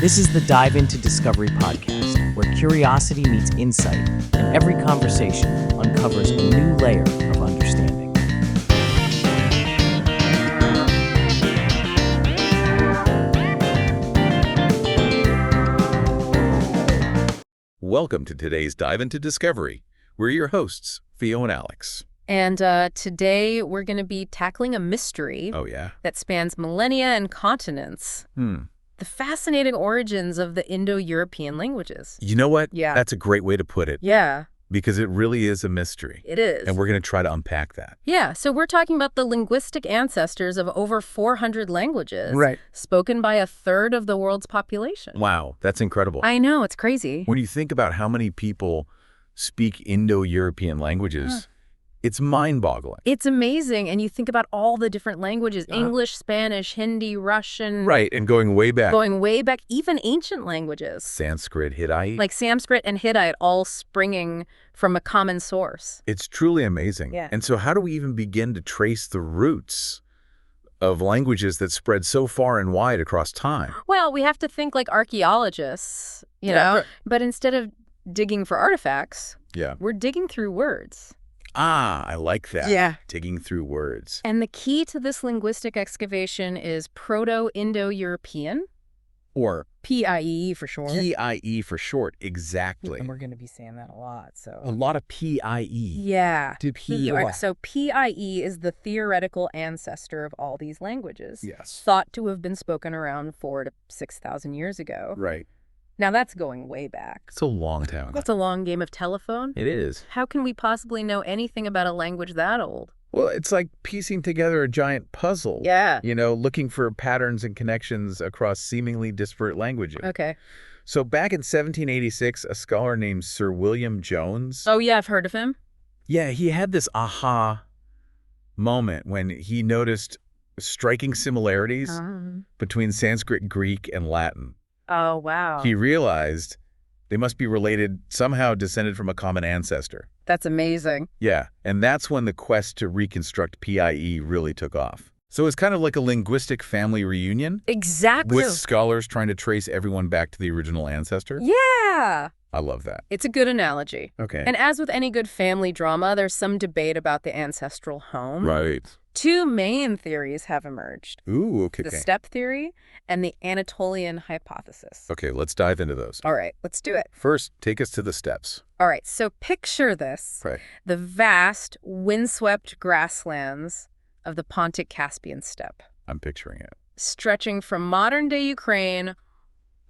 This is the Dive Into Discovery podcast, where curiosity meets insight, and every conversation uncovers a new layer of understanding. Welcome to today's Dive Into Discovery. We're your hosts, Theo and Alex. And today we're going to be tackling a mystery that spans millennia and continents. The fascinating origins of the Indo-European languages. You know what? Yeah. That's a great way to put it. Yeah. Because it really is a mystery. It is. And we're going to try to unpack that. Yeah, so we're talking about the linguistic ancestors of over 400 languages. Right. Spoken by a third of the world's population. Wow, that's incredible. I know, it's crazy. When you think about how many people speak Indo-European languages, it's mind-boggling. It's amazing. And you think about all the different languages, English, Spanish, Hindi, Russian. Right, and going way back. Going way back, even ancient languages. Sanskrit, Hittite. Like Sanskrit and Hittite all springing from a common source. It's truly amazing. Yeah. And so how do we even begin to trace the roots of languages that spread so far and wide across time? Well, we have to think like archaeologists, you know, but instead of digging for artifacts, we're digging through words. Ah, I like that. Yeah. Digging through words. And the key to this linguistic excavation is Proto-Indo-European. Or PIE for short. PIE for short, exactly. And we're going to be saying that a lot, so. A lot of PIE. Yeah. PIE. So PIE is the theoretical ancestor of all these languages. Yes. Thought to have been spoken around 4,000 to 6,000 years ago. Right. Now that's going way back. It's a long time. That's a long game of telephone. It is. How can we possibly know anything about a language that old? Well, it's like piecing together a giant puzzle. Yeah. You know, looking for patterns and connections across seemingly disparate languages. Okay. So back in 1786, a scholar named Sir William Jones. Oh, yeah, I've heard of him. Yeah, he had this aha moment when he noticed striking similarities between Sanskrit, Greek, and Latin. Oh, wow. He realized they must be related, somehow descended from a common ancestor. That's amazing. Yeah, and that's when the quest to reconstruct PIE really took off. So it's kind of like a linguistic family reunion. Exactly. With scholars trying to trace everyone back to the original ancestor. Yeah. I love that. It's a good analogy. Okay. And as with any good family drama, there's some debate about the ancestral home. Right. Two main theories have emerged. Ooh, okay. The Steppe Theory and the Anatolian Hypothesis. Okay, let's dive into those. All right, let's do it. First, take us to the steppes. All right, so picture this. Right. The vast, windswept grasslands of the Pontic-Caspian Steppe. I'm picturing it. Stretching from modern-day Ukraine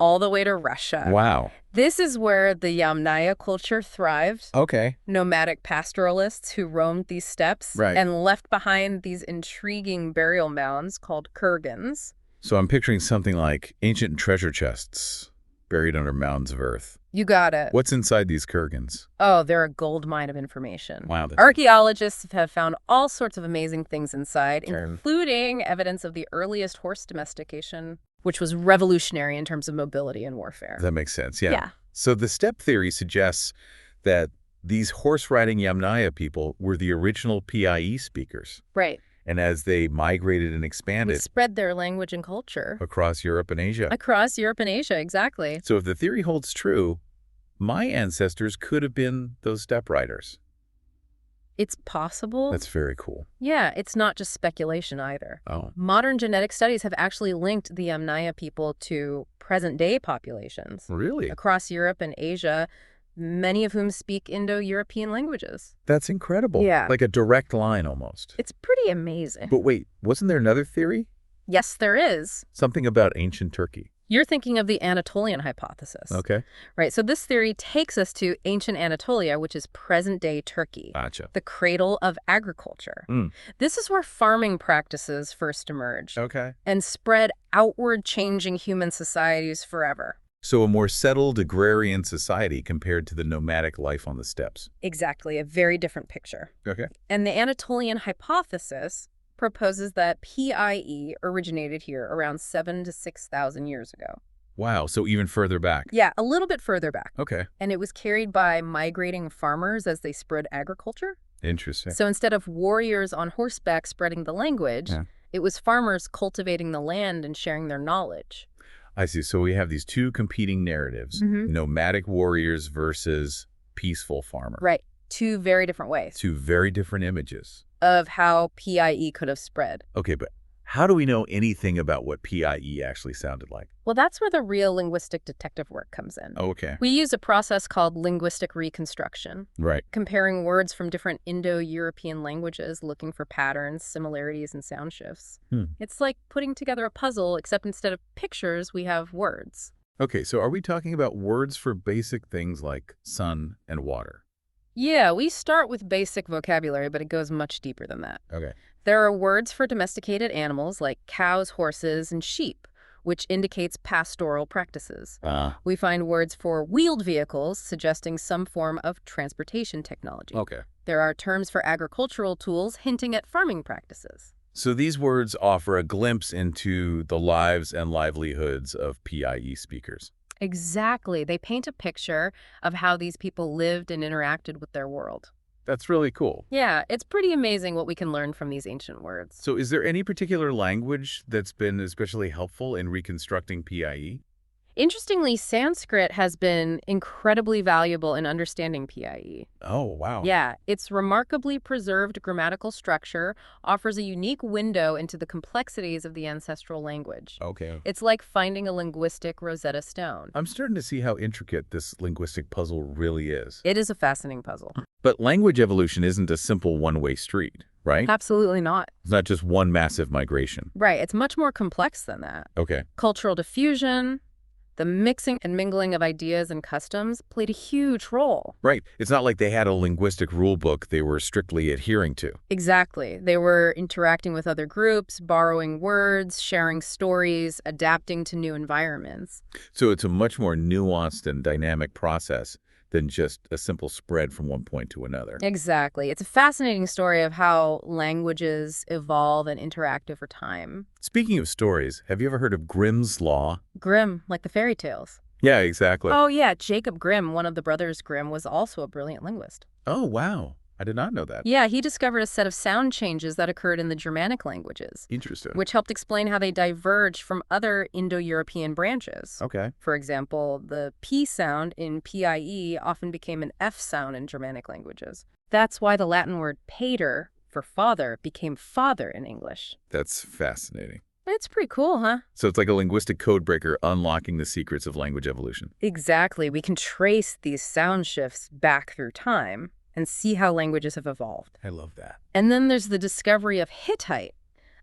all the way to Russia. Wow. This is where the Yamnaya culture thrived. Okay. Nomadic pastoralists who roamed these steppes and left behind these intriguing burial mounds called kurgans. So I'm picturing something like ancient treasure chests buried under mounds of earth. You got it. What's inside these kurgans? Oh, they're a gold mine of information. Wow. Archaeologists have found all sorts of amazing things inside, including evidence of the earliest horse domestication, which was revolutionary in terms of mobility and warfare. That makes sense, yeah. So the steppe theory suggests that these horse-riding Yamnaya people were the original PIE speakers. Right. And as they migrated and expanded, they spread their language and culture. Across Europe and Asia. Across Europe and Asia, exactly. So if the theory holds true, my ancestors could have been those steppe riders. It's possible. That's very cool. Yeah, it's not just speculation either. Oh. Modern genetic studies have actually linked the Yamnaya people to present-day populations. Really? Across Europe and Asia, many of whom speak Indo-European languages. That's incredible. Yeah. Like a direct line almost. It's pretty amazing. But wait, wasn't there another theory? Yes, there is. Something about ancient Turkey. You're thinking of the Anatolian Hypothesis. Okay. Right, so this theory takes us to ancient Anatolia, which is present-day Turkey. Gotcha. The cradle of agriculture. This is where farming practices first emerged. Okay. And spread outward, changing human societies forever. So a more settled agrarian society compared to the nomadic life on the steppes. Exactly, a very different picture. Okay. And the Anatolian Hypothesis proposes that PIE originated here around 7,000 to 6,000 years ago. Wow, so even further back. Yeah, a little bit further back. Okay. And it was carried by migrating farmers as they spread agriculture. Interesting. So instead of warriors on horseback spreading the language, it was farmers cultivating the land and sharing their knowledge. I see. So we have these two competing narratives, nomadic warriors versus peaceful farmer. Right. Two very different ways. Two very different images of how PIE could have spread. Okay, but how do we know anything about what PIE actually sounded like? Well, that's where the real linguistic detective work comes in. Okay. We use a process called linguistic reconstruction. Right. Comparing words from different Indo-European languages, looking for patterns, similarities, and sound shifts. It's like putting together a puzzle, except instead of pictures, we have words. Okay, so are we talking about words for basic things like sun and water? Yeah, we start with basic vocabulary, but it goes much deeper than that. Okay. There are words for domesticated animals like cows, horses, and sheep, which indicates pastoral practices. We find words for wheeled vehicles, suggesting some form of transportation technology. Okay. There are terms for agricultural tools, hinting at farming practices. So these words offer a glimpse into the lives and livelihoods of PIE speakers. Exactly. They paint a picture of how these people lived and interacted with their world. That's really cool. Yeah, it's pretty amazing what we can learn from these ancient words. So is there any particular language that's been especially helpful in reconstructing PIE? Interestingly, Sanskrit has been incredibly valuable in understanding PIE. Oh, wow. Yeah, its remarkably preserved grammatical structure offers a unique window into the complexities of the ancestral language. Okay. It's like finding a linguistic Rosetta Stone. I'm starting to see how intricate this linguistic puzzle really is. It is a fascinating puzzle. But language evolution isn't a simple one-way street, right? Absolutely not. It's not just one massive migration. Right, it's much more complex than that. Okay. Cultural diffusion, the mixing and mingling of ideas and customs played a huge role. Right. It's not like they had a linguistic rule book they were strictly adhering to. Exactly. They were interacting with other groups, borrowing words, sharing stories, adapting to new environments. So it's a much more nuanced and dynamic process than just a simple spread from one point to another. Exactly. It's a fascinating story of how languages evolve and interact over time. Speaking of stories, have you ever heard of Grimm's Law? Grimm, like the fairy tales. Yeah, exactly. Oh, yeah. Jacob Grimm, one of the brothers Grimm, was also a brilliant linguist. Oh, wow. I did not know that. Yeah, he discovered a set of sound changes that occurred in the Germanic languages. Interesting. Which helped explain how they diverged from other Indo-European branches. Okay. For example, the P sound in PIE often became an F sound in Germanic languages. That's why the Latin word pater, for father, became father in English. That's fascinating. It's pretty cool, huh? So it's like a linguistic codebreaker unlocking the secrets of language evolution. Exactly. We can trace these sound shifts back through time and see how languages have evolved. I love that. And then there's the discovery of Hittite,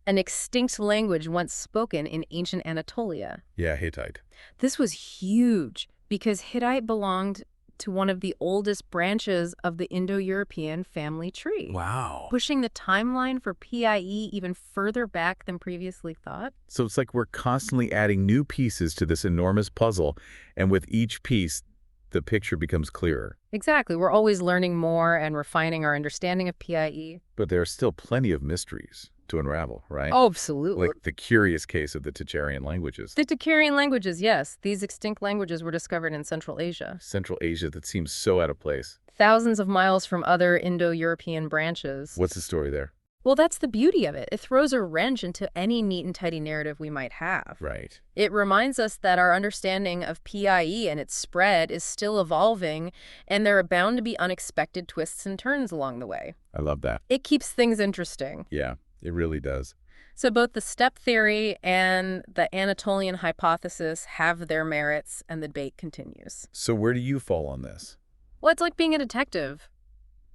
an extinct language once spoken in ancient Anatolia. Yeah, Hittite. This was huge because Hittite belonged to one of the oldest branches of the Indo-European family tree. Wow. Pushing the timeline for PIE even further back than previously thought. So it's like we're constantly adding new pieces to this enormous puzzle, and with each piece, the picture becomes clearer. Exactly. We're always learning more and refining our understanding of PIE. But there are still plenty of mysteries to unravel, right? Oh, absolutely. Like the curious case of the Tocharian languages. The Tocharian languages, yes. These extinct languages were discovered in Central Asia. Central Asia that seems so out of place. Thousands of miles from other Indo-European branches. What's the story there? Well, that's the beauty of it. It throws a wrench into any neat and tidy narrative we might have. Right. It reminds us that our understanding of PIE and its spread is still evolving, and there are bound to be unexpected twists and turns along the way. I love that. It keeps things interesting. Yeah, it really does. So both the Steppe Theory and the Anatolian Hypothesis have their merits, and the debate continues. So where do you fall on this? Well, it's like being a detective.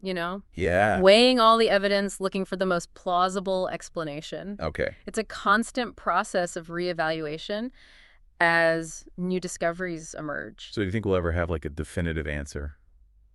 You know? Yeah. Weighing all the evidence, looking for the most plausible explanation. Okay. It's a constant process of reevaluation as new discoveries emerge. So do you think we'll ever have like a definitive answer?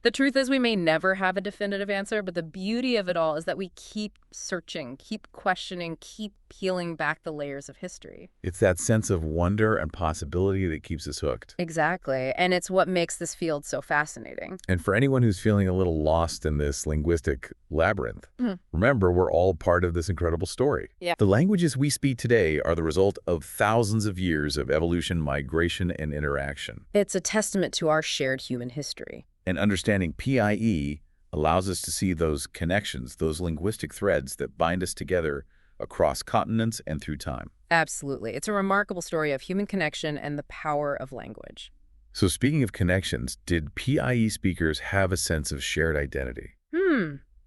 The truth is we may never have a definitive answer, but the beauty of it all is that we keep searching, keep questioning, keep peeling back the layers of history. It's that sense of wonder and possibility that keeps us hooked. Exactly. And it's what makes this field so fascinating. And for anyone who's feeling a little lost in this linguistic labyrinth, remember, we're all part of this incredible story. Yeah. The languages we speak today are the result of thousands of years of evolution, migration, and interaction. It's a testament to our shared human history. And understanding PIE allows us to see those connections, those linguistic threads that bind us together across continents and through time. Absolutely. It's a remarkable story of human connection and the power of language. So speaking of connections, did PIE speakers have a sense of shared identity?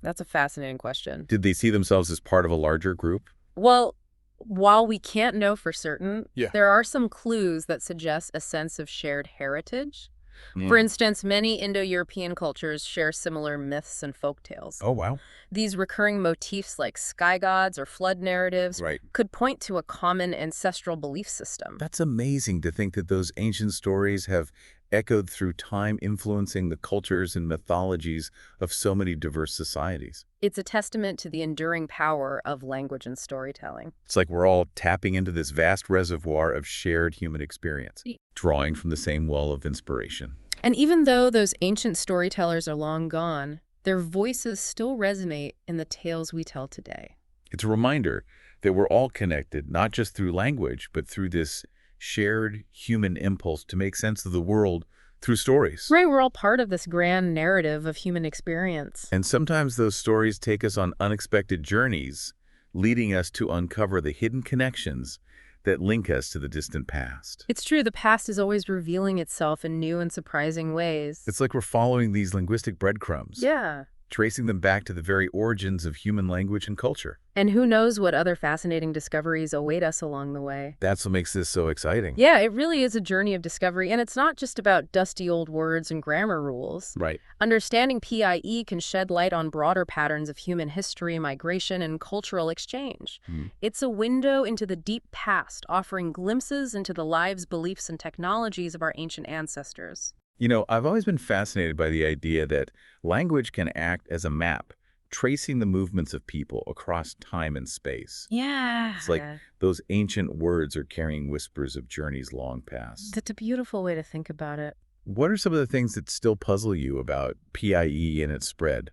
That's a fascinating question. Did they see themselves as part of a larger group? Well, while we can't know for certain, there are some clues that suggest a sense of shared heritage. For instance, many Indo-European cultures share similar myths and folktales. Oh, wow. These recurring motifs like sky gods or flood narratives could point to a common ancestral belief system. That's amazing to think that those ancient stories have echoed through time, influencing the cultures and mythologies of so many diverse societies. It's a testament to the enduring power of language and storytelling. It's like we're all tapping into this vast reservoir of shared human experience, drawing from the same well of inspiration. And even though those ancient storytellers are long gone, their voices still resonate in the tales we tell today. It's a reminder that we're all connected, not just through language, but through this shared human impulse to make sense of the world through stories. Right, we're all part of this grand narrative of human experience. And sometimes those stories take us on unexpected journeys, leading us to uncover the hidden connections that link us to the distant past. It's true, the past is always revealing itself in new and surprising ways. It's like we're following these linguistic breadcrumbs. Yeah. Tracing them back to the very origins of human language and culture. And who knows what other fascinating discoveries await us along the way. That's what makes this so exciting. Yeah, it really is a journey of discovery, and it's not just about dusty old words and grammar rules. Right. Understanding PIE can shed light on broader patterns of human history, migration, and cultural exchange. It's a window into the deep past, offering glimpses into the lives, beliefs, and technologies of our ancient ancestors. You know, I've always been fascinated by the idea that language can act as a map, tracing the movements of people across time and space. Yeah. It's like those ancient words are carrying whispers of journeys long past. That's a beautiful way to think about it. What are some of the things that still puzzle you about PIE and its spread?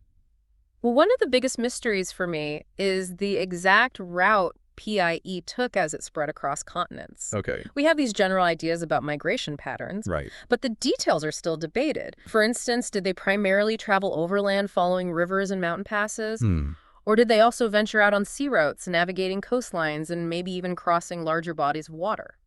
Well, one of the biggest mysteries for me is the exact route PIE took as it spread across continents. Okay. We have these general ideas about migration patterns, Right. but the details are still debated. For instance, did they primarily travel overland following rivers and mountain passes? Or did they also venture out on sea routes, navigating coastlines, and maybe even crossing larger bodies of water?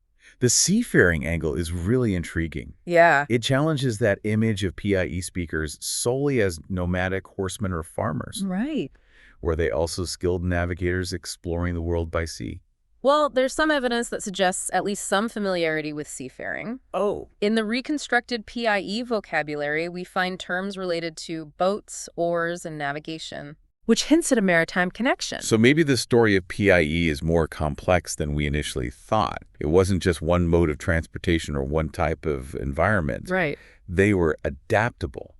The seafaring angle is really intriguing. Yeah. It challenges that image of PIE speakers solely as nomadic horsemen or farmers. Right. Were they also skilled navigators exploring the world by sea? Well, there's some evidence that suggests at least some familiarity with seafaring. Oh. In the reconstructed PIE vocabulary, we find terms related to boats, oars, and navigation, which hints at a maritime connection. So maybe the story of PIE is more complex than we initially thought. It wasn't just one mode of transportation or one type of environment. Right. They were adaptable,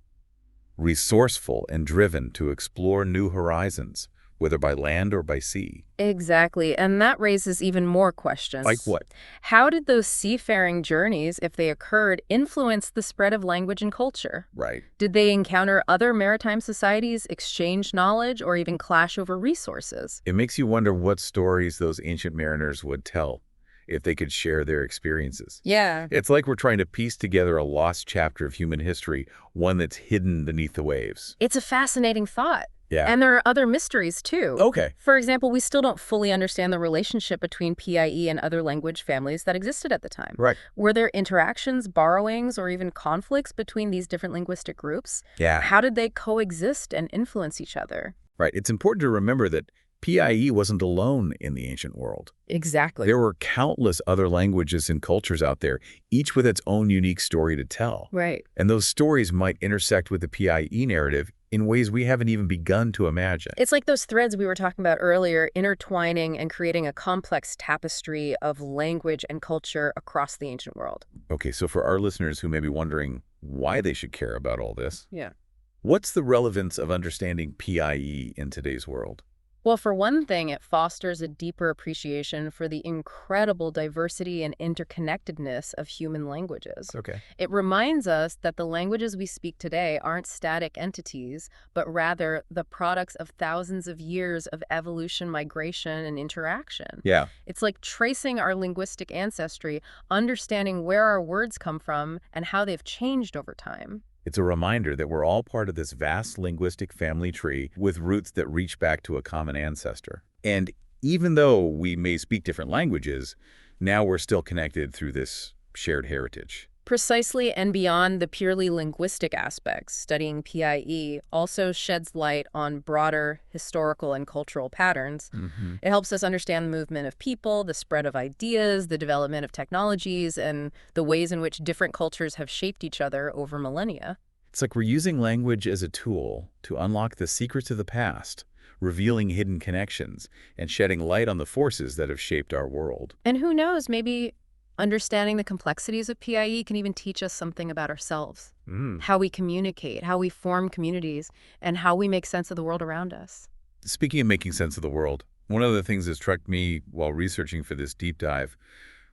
resourceful, and driven to explore new horizons, whether by land or by sea. Exactly, and that raises even more questions. Like what? How did those seafaring journeys, if they occurred, influence the spread of language and culture? Right. Did they encounter other maritime societies, exchange knowledge, or even clash over resources? It makes you wonder what stories those ancient mariners would tell if they could share their experiences. Yeah. It's like we're trying to piece together a lost chapter of human history, one that's hidden beneath the waves. It's a fascinating thought. Yeah. And there are other mysteries, too. Okay. For example, we still don't fully understand the relationship between PIE and other language families that existed at the time. Right. Were there interactions, borrowings, or even conflicts between these different linguistic groups? Yeah. How did they coexist and influence each other? Right. It's important to remember that PIE wasn't alone in the ancient world. Exactly. There were countless other languages and cultures out there, each with its own unique story to tell. Right. And those stories might intersect with the PIE narrative in ways we haven't even begun to imagine. It's like those threads we were talking about earlier, intertwining and creating a complex tapestry of language and culture across the ancient world. Okay, so for our listeners who may be wondering why they should care about all this, Yeah. what's the relevance of understanding PIE in today's world? Well, for one thing, it fosters a deeper appreciation for the incredible diversity and interconnectedness of human languages. Okay. It reminds us that the languages we speak today aren't static entities, but rather the products of thousands of years of evolution, migration, and interaction. Yeah. It's like tracing our linguistic ancestry, understanding where our words come from and how they've changed over time. It's a reminder that we're all part of this vast linguistic family tree with roots that reach back to a common ancestor. And even though we may speak different languages, now we're still connected through this shared heritage. Precisely, and beyond the purely linguistic aspects, studying PIE also sheds light on broader historical and cultural patterns. It helps us understand the movement of people, the spread of ideas, the development of technologies, and the ways in which different cultures have shaped each other over millennia. It's like we're using language as a tool to unlock the secrets of the past, revealing hidden connections, and shedding light on the forces that have shaped our world. And who knows, maybe understanding the complexities of PIE can even teach us something about ourselves, how we communicate, how we form communities, and how we make sense of the world around us. Speaking of making sense of the world, one of the things that struck me while researching for this deep dive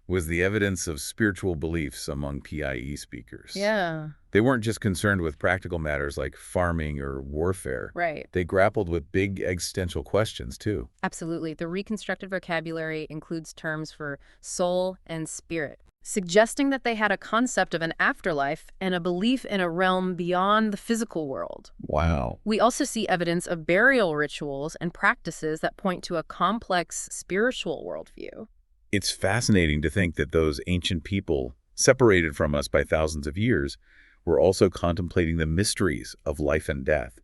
was the evidence of spiritual beliefs among PIE speakers. Yeah. They weren't just concerned with practical matters like farming or warfare. Right. They grappled with big existential questions, too. Absolutely. The reconstructed vocabulary includes terms for soul and spirit, suggesting that they had a concept of an afterlife and a belief in a realm beyond the physical world. Wow. We also see evidence of burial rituals and practices that point to a complex spiritual worldview. It's fascinating to think that those ancient people, separated from us by thousands of years, were also contemplating the mysteries of life and death,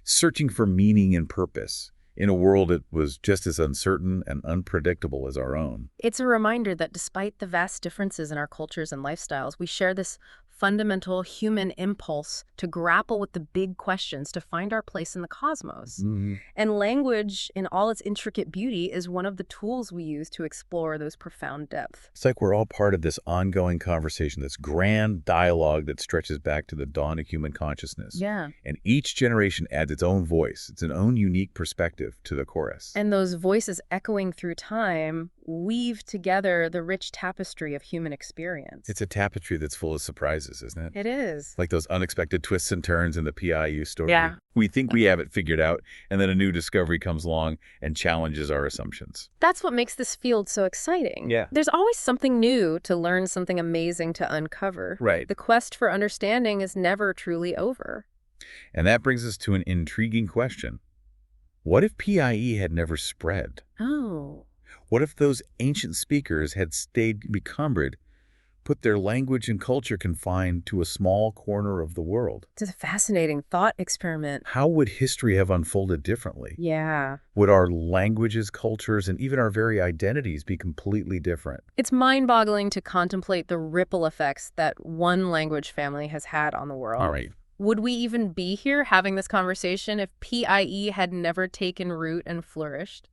searching for meaning and purpose in a world that was just as uncertain and unpredictable as our own. It's a reminder that despite the vast differences in our cultures and lifestyles, we share this fundamental human impulse to grapple with the big questions, to find our place in the cosmos. And language, in all its intricate beauty, is one of the tools we use to explore those profound depths. It's like we're all part of this ongoing conversation, this grand dialogue that stretches back to the dawn of human consciousness. Yeah. And each generation adds its own voice, its own unique perspective to the chorus. And those voices echoing through time weave together the rich tapestry of human experience. It's a tapestry that's full of surprises, isn't it? It is. Like those unexpected twists and turns in the PIU story. Yeah. We think we have it figured out, and then a new discovery comes along and challenges our assumptions. That's what makes this field so exciting. Yeah. There's always something new to learn, something amazing to uncover. Right. The quest for understanding is never truly over. And that brings us to an intriguing question. What if PIE had never spread? Oh. What if those ancient speakers had stayed recumbered, put their language and culture confined to a small corner of the world? It's a fascinating thought experiment. How would history have unfolded differently? Yeah. Would our languages, cultures, and even our very identities be completely different? It's mind-boggling to contemplate the ripple effects that one language family has had on the world. All right. Would we even be here having this conversation if PIE had never taken root and flourished?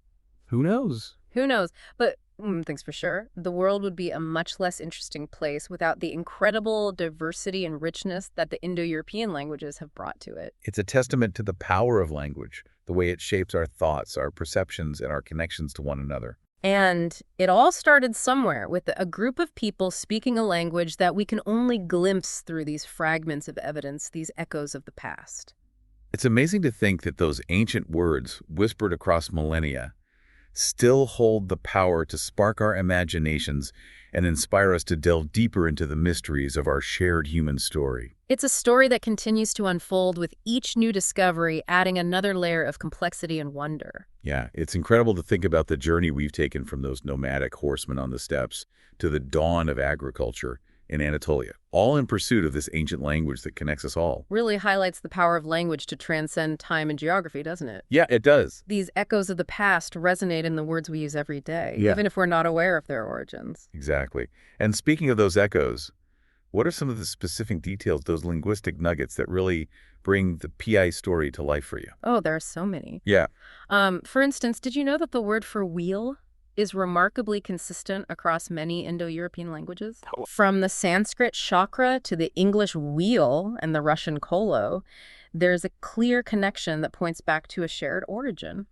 Who knows? Who knows? But things for sure. The world would be a much less interesting place without the incredible diversity and richness that the Indo-European languages have brought to it. It's a testament to the power of language, the way it shapes our thoughts, our perceptions, and our connections to one another. And it all started somewhere with a group of people speaking a language that we can only glimpse through these fragments of evidence, these echoes of the past. It's amazing to think that those ancient words, whispered across millennia, still hold the power to spark our imaginations and inspire us to delve deeper into the mysteries of our shared human story. It's a story that continues to unfold with each new discovery, adding another layer of complexity and wonder. Yeah, it's incredible to think about the journey we've taken from those nomadic horsemen on the steppes to the dawn of agriculture in Anatolia, all in pursuit of this ancient language that connects us all. Really highlights the power of language to transcend time and geography, doesn't it? Yeah, it does. These echoes of the past resonate in the words we use every day, Yeah. even if we're not aware of their origins. Exactly. And speaking of those echoes, what are some of the specific details, those linguistic nuggets that really bring the PI story to life for you? Oh, there are so many. Yeah. For instance, did you know that the word for wheel is remarkably consistent across many Indo-European languages? From the Sanskrit chakra to the English wheel and the Russian kolo, there's a clear connection that points back to a shared origin.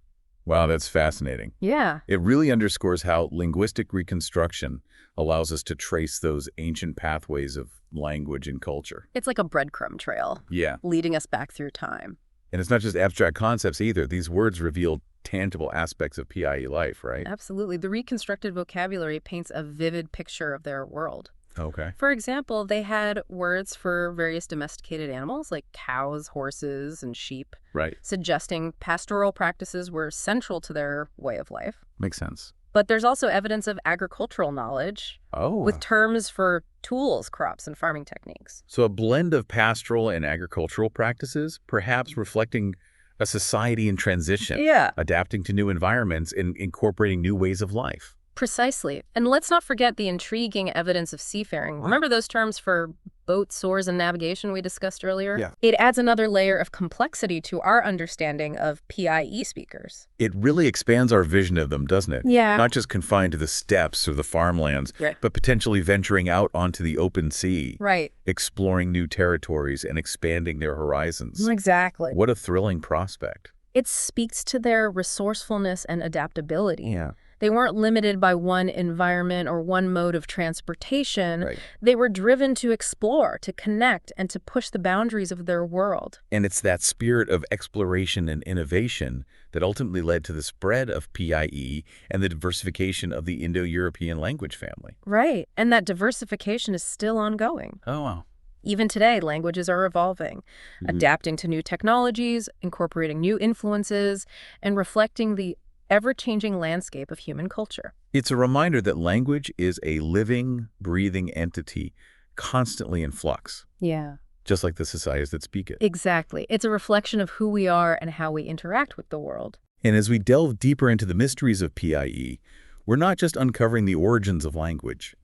Wow, that's fascinating. Yeah. It really underscores how linguistic reconstruction allows us to trace those ancient pathways of language and culture. It's like a breadcrumb trail, Yeah. leading us back through time. And it's not just abstract concepts either. These words reveal tangible aspects of PIE life, right? Absolutely. The reconstructed vocabulary paints a vivid picture of their world. Okay. For example, they had words for various domesticated animals like cows, horses, and sheep, Right. suggesting pastoral practices were central to their way of life. Makes sense. But there's also evidence of agricultural knowledge Oh. with terms for tools, crops, and farming techniques. So a blend of pastoral and agricultural practices, perhaps reflecting a society in transition, Yeah. adapting to new environments and incorporating new ways of life. Precisely. And let's not forget the intriguing evidence of seafaring. Remember those terms for boats, oars, and navigation we discussed earlier? Yeah. It adds another layer of complexity to our understanding of PIE speakers. It really expands our vision of them, doesn't it? Yeah. Not just confined to the steppes or the farmlands, Right. but potentially venturing out onto the open sea, Right. exploring new territories and expanding their horizons. Exactly. What a thrilling prospect. It speaks to their resourcefulness and adaptability. Yeah. They weren't limited by one environment or one mode of transportation. Right. They were driven to explore, to connect, and to push the boundaries of their world. And it's that spirit of exploration and innovation that ultimately led to the spread of PIE and the diversification of the Indo-European language family. Right. And that diversification is still ongoing. Oh, wow. Even today, languages are evolving, adapting to new technologies, incorporating new influences, and reflecting the ever-changing landscape of human culture. It's a reminder that language is a living, breathing entity, constantly in flux, Yeah. just like the societies that speak it. Exactly. It's a reflection of who we are and how we interact with the world. And as we delve deeper into the mysteries of PIE, we're not just uncovering the origins of language.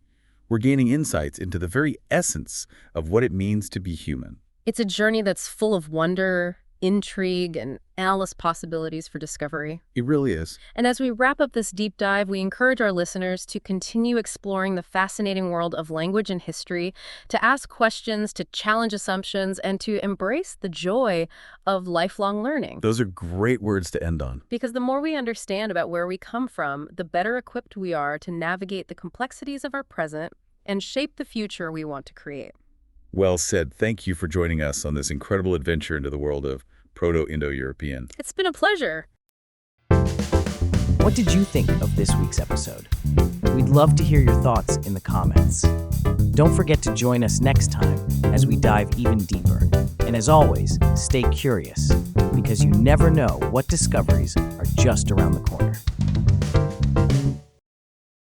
We're gaining insights into the very essence of what it means to be human. It's a journey that's full of wonder, intrigue, and endless possibilities for discovery. It really is. And as we wrap up this deep dive, we encourage our listeners to continue exploring the fascinating world of language and history, to ask questions, to challenge assumptions, and to embrace the joy of lifelong learning. Those are great words to end on. Because the more we understand about where we come from, the better equipped we are to navigate the complexities of our present and shape the future we want to create. Well said. Thank you for joining us on this incredible adventure into the world of Proto-Indo-European. It's been a pleasure. What did you think of this week's episode? We'd love to hear your thoughts in the comments. Don't forget to join us next time as we dive even deeper. And as always, stay curious, because you never know what discoveries are just around the corner.